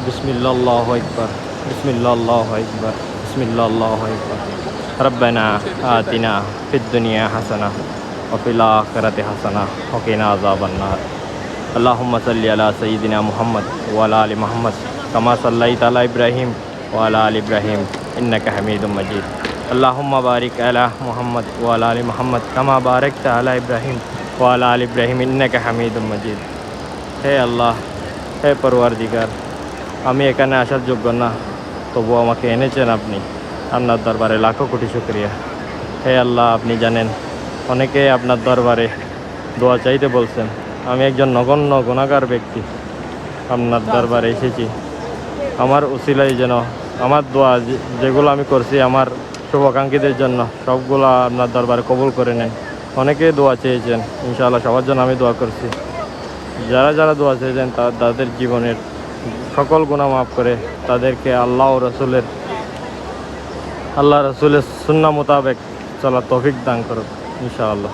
বিসমিল্লাহ আল্লাহু আকবার, বিসমিল্লাহ আল্লাহু আকবার, বিসমিল্লাহ আল্লাহু আকবার। রব্বানা আতিনা ফিদ দুনিয়া হাসানা ওয়া ফিল আখিরাতি হাসানা ওয়া কিনা আযাবান নার। আল্লাহুম্মা সাল্লি আলা সাইয়্যিদিনা মুহাম্মদ ওয়া আলা আলি মুহাম্মদ কামা সাল্লাইতা আলা ইব্রাহিম ওয়া আলা আলি ইব্রাহিম ইন্নাকা হামিদুম মাজিদ। আল্লাহুম্মা বারিক আলা মুহাম্মদ ওয়া আলা আলি মুহাম্মদ কামা বারাকতা আলা ইব্রাহিম ওয়া আলা আলি ইব্রাহিম ইন্নাকা হামিদুম মাজিদ। হে আল্লাহ, হে পরওয়ারদিগার, আমি এখানে আসার যোগ্য না, তবু আমাকে এনেছেন আপনি। আপনার দরবারে লাখো কোটি শুকরিয়া। হে আল্লাহ, আপনি জানেন অনেকে আপনার দরবারে দোয়া চাইতে বলছেন। আমি একজন নগণ্য গুনাহগার ব্যক্তি, আপনার দরবারে এসেছি। আমার উসিলাই যেন আমার দোয়া যেগুলো আমি করছি আমার শুভাকাঙ্ক্ষীদের জন্য সবগুলো আপনার দরবারে কবুল করে নেন। অনেকে দোয়া চেয়েছেন, ইনশাআল্লাহ সবার জন্য আমি দোয়া করছি। যারা যারা দোয়া চেয়েছেন তাদের জীবনের সকল গুনাহ মাফ করে তাদেরকে আল্লাহ রসুলের সুন্নাহ মোতাবেক চলার তৌফিক দান করুক ইনশাআল্লাহ।